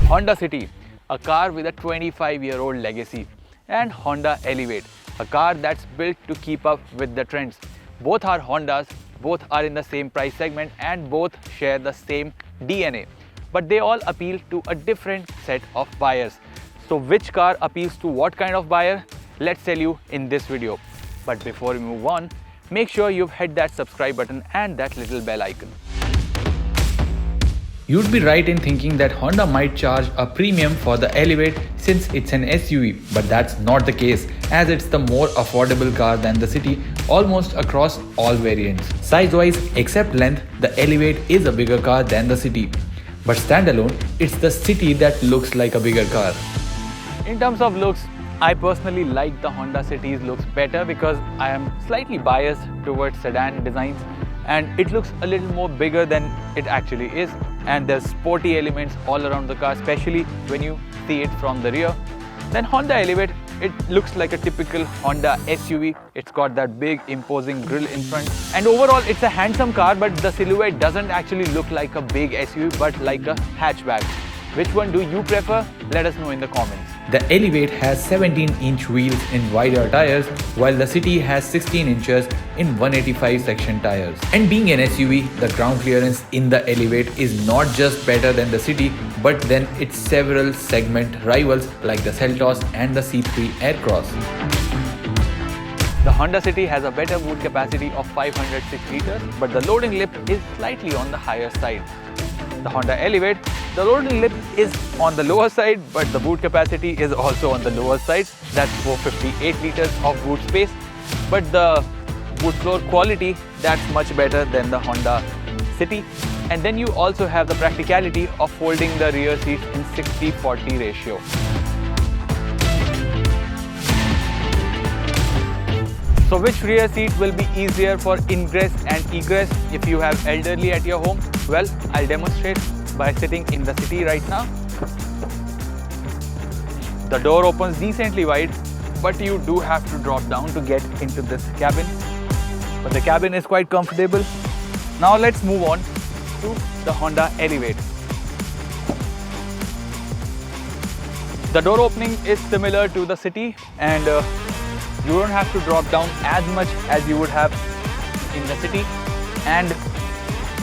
Honda City, a car with a 25-year-old legacy, and Honda Elevate, a car that's built to keep up with the trends. Both are Hondas, both are in the same price segment, and both share the same DNA. But they all appeal to a different set of buyers. So which car appeals to what kind of buyer? Let's tell you in this video. But before we move on, make sure you've hit that subscribe button and that little bell icon. You'd be right in thinking that Honda might charge a premium for the Elevate since it's an SUV, but that's not the case, as it's the more affordable car than the City almost across all variants. Size-wise, except length, the Elevate is a bigger car than the City. But standalone, it's the City that looks like a bigger car. In terms of looks, I personally like the Honda City's looks better because I am slightly biased towards sedan designs, and it looks a little more bigger than it actually is, and there's sporty elements all around the car, especially when you see it from the rear. Then Honda Elevate, it looks like a typical Honda SUV. It's got that big imposing grille in front, and overall it's a handsome car, but the silhouette doesn't actually look like a big SUV but like a hatchback. Which one do you prefer? Let us know in the comments. The Elevate has 17-inch wheels in wider tires, while the City has 16 inches in 185 section tires. And being an SUV, the ground clearance in the Elevate is not just better than the City, but than its several segment rivals like the Seltos and the C3 Aircross. The Honda City has a better boot capacity of 506 liters, but the loading lip is slightly on the higher side. The Honda Elevate, the loading lip is on the lower side, but the boot capacity is also on the lower side. That's 458 liters of boot space, but the boot floor quality, that's much better than the Honda City. And then you also have the practicality of folding the rear seats in 60-40 ratio. So which rear seat will be easier for ingress and egress if you have elderly at your home? Well, I'll demonstrate by sitting in the City right now. The door opens decently wide, but you do have to drop down to get into this cabin. But the cabin is quite comfortable. Now let's move on to the Honda Elevate. The door opening is similar to the City, and you don't have to drop down as much as you would have in the City, and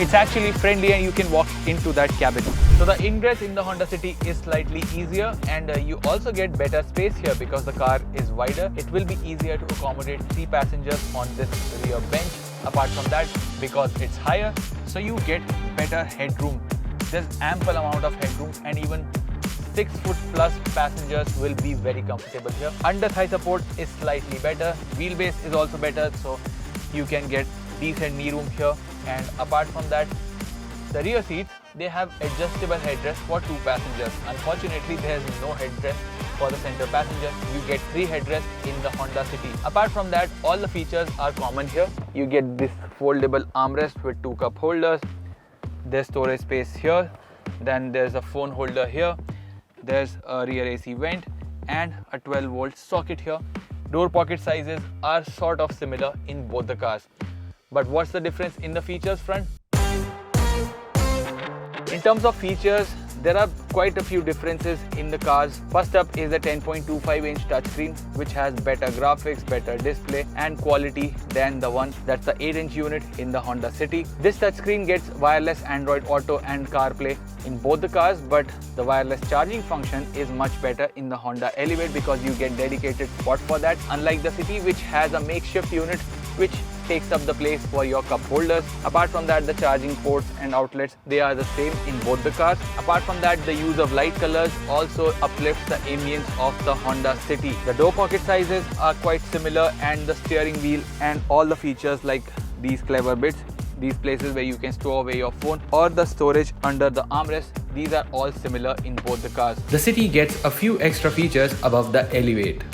it's actually friendly and you can walk into that cabin. So the ingress in the Honda City is slightly easier, and you also get better space here because the car is wider. It will be easier to accommodate 3 passengers on this rear bench. Apart from that, because it's higher, so you get better headroom. There's ample amount of headroom, and even 6 foot plus passengers will be very comfortable here. Under thigh support is slightly better. Wheelbase is also better, so you can get decent knee room here. And apart from that, the rear seats, they have adjustable headrest for 2 passengers. Unfortunately, there is no headrest for the center passenger. You get 3 headrests in the Honda City. Apart from that, all the features are common here. You get this foldable armrest with 2 cup holders. There's storage space here. Then there's a phone holder here. There's a rear AC vent and a 12-volt socket here. Door pocket sizes are sort of similar in both the cars. But what's the difference in the features front? In terms of features, there are quite a few differences in the cars. First up is the 10.25-inch touchscreen, which has better graphics, better display and quality than the one that's the 8-inch unit in the Honda City. This touchscreen gets wireless Android Auto and CarPlay in both the cars, but the wireless charging function is much better in the Honda Elevate because you get dedicated spot for that, unlike the City, which has a makeshift unit which takes up the place for your cup holders. Apart from that, the charging ports and outlets, they are the same in both the cars. Apart from that, the use of light colors also uplifts the ambience of the Honda City. The door pocket sizes are quite similar, and the steering wheel and all the features like these clever bits, these places where you can store away your phone, or the storage under the armrest, these are all similar in both the cars. The City gets a few extra features above the Elevate.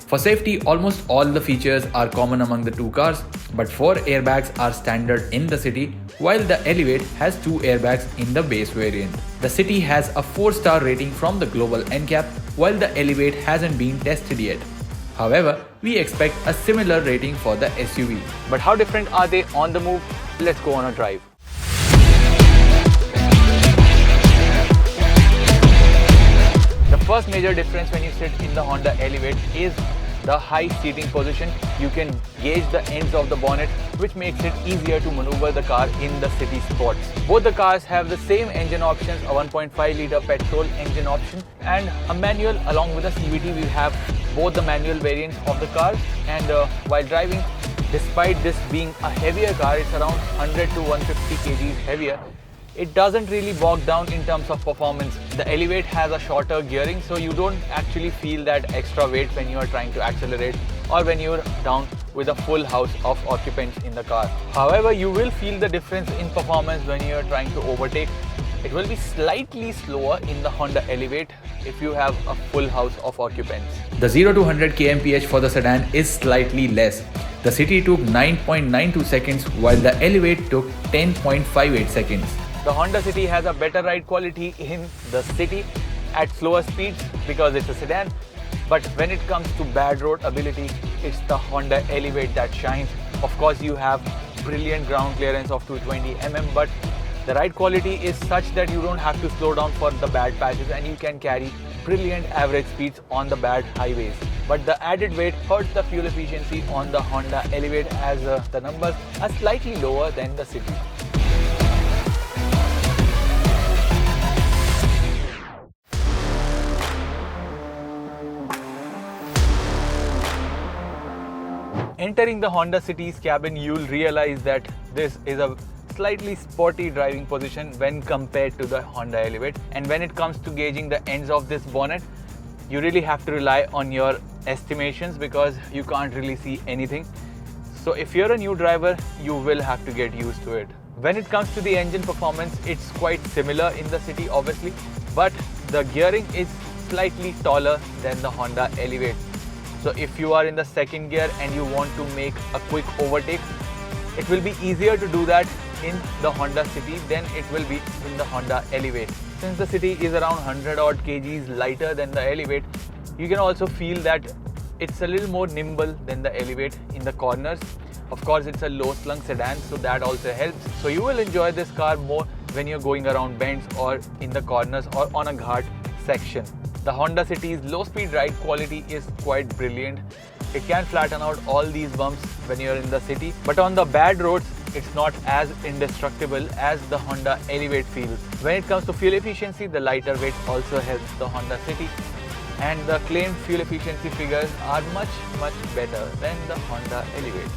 For safety, almost all the features are common among the 2 cars, but 4 airbags are standard in the City, while the Elevate has 2 airbags in the base variant. The City has a 4-star rating from the global NCAP, while the Elevate hasn't been tested yet. However, we expect a similar rating for the SUV. But how different are they on the move? Let's go on a drive. The first major difference when you sit in the Honda Elevate is the high seating position. You can gauge the ends of the bonnet, which makes it easier to maneuver the car in the city spots. Both the cars have the same engine options, a 1.5-litre petrol engine option and a manual. Along with the CVT, we have both the manual variants of the cars. And while driving, despite this being a heavier car, it's around 100 to 150 kgs heavier, it doesn't really bog down in terms of performance. The Elevate has a shorter gearing, so you don't actually feel that extra weight when you are trying to accelerate or when you're down with a full house of occupants in the car. However, you will feel the difference in performance when you are trying to overtake. It will be slightly slower in the Honda Elevate if you have a full house of occupants. The 0 to 100 kmph for the sedan is slightly less. The City took 9.92 seconds while the Elevate took 10.58 seconds. The Honda City has a better ride quality in the city at slower speeds because it's a sedan. But when it comes to bad road ability, it's the Honda Elevate that shines. Of course, you have brilliant ground clearance of 220 mm, but the ride quality is such that you don't have to slow down for the bad patches and you can carry brilliant average speeds on the bad highways. But the added weight hurts the fuel efficiency on the Honda Elevate as the numbers are slightly lower than the City. Entering the Honda City's cabin, you'll realize that this is a slightly sporty driving position when compared to the Honda Elevate. And when it comes to gauging the ends of this bonnet, you really have to rely on your estimations because you can't really see anything. So if you're a new driver, you will have to get used to it. When it comes to the engine performance, it's quite similar in the City obviously, but the gearing is slightly taller than the Honda Elevate. So if you are in the second gear and you want to make a quick overtake, it will be easier to do that in the Honda City than it will be in the Honda Elevate. Since the City is around 100 odd kgs lighter than the Elevate, you can also feel that it's a little more nimble than the Elevate in the corners. Of course, it's a low-slung sedan, so that also helps. So you will enjoy this car more when you're going around bends or in the corners or on a ghat section. The Honda City's low-speed ride quality is quite brilliant. It can flatten out all these bumps when you're in the city, but on the bad roads, it's not as indestructible as the Honda Elevate feels. When it comes to fuel efficiency, the lighter weight also helps the Honda City, and the claimed fuel efficiency figures are much better than the Honda Elevate.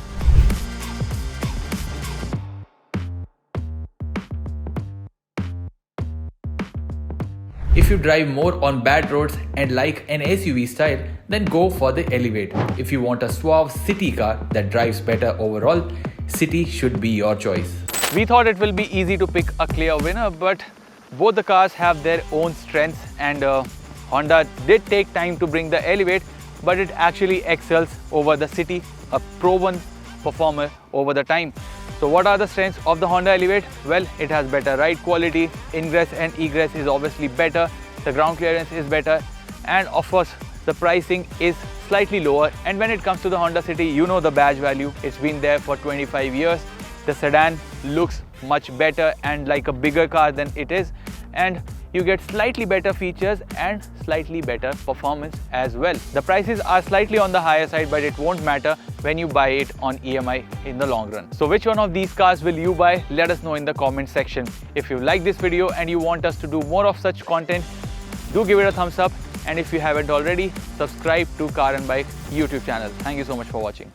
If you drive more on bad roads and like an SUV style, then go for the Elevate. If you want a suave city car that drives better overall, City should be your choice. We thought it will be easy to pick a clear winner, but both the cars have their own strengths, and Honda did take time to bring the Elevate, but it actually excels over the City, a proven performer over the time. So what are the strengths of the Honda Elevate? Well, it has better ride quality, ingress and egress is obviously better, the ground clearance is better, and of course the pricing is slightly lower. And when it comes to the Honda City, you know the badge value, it's been there for 25 years. The sedan looks much better and like a bigger car than it is, and you get slightly better features and slightly better performance as well. The prices are slightly on the higher side, but it won't matter when you buy it on EMI in the long run. So which one of these cars will you buy? Let us know in the comment section. If you like this video and you want us to do more of such content, do give it a thumbs up, and if you haven't already, subscribe to Car and Bike YouTube channel. Thank you so much for watching.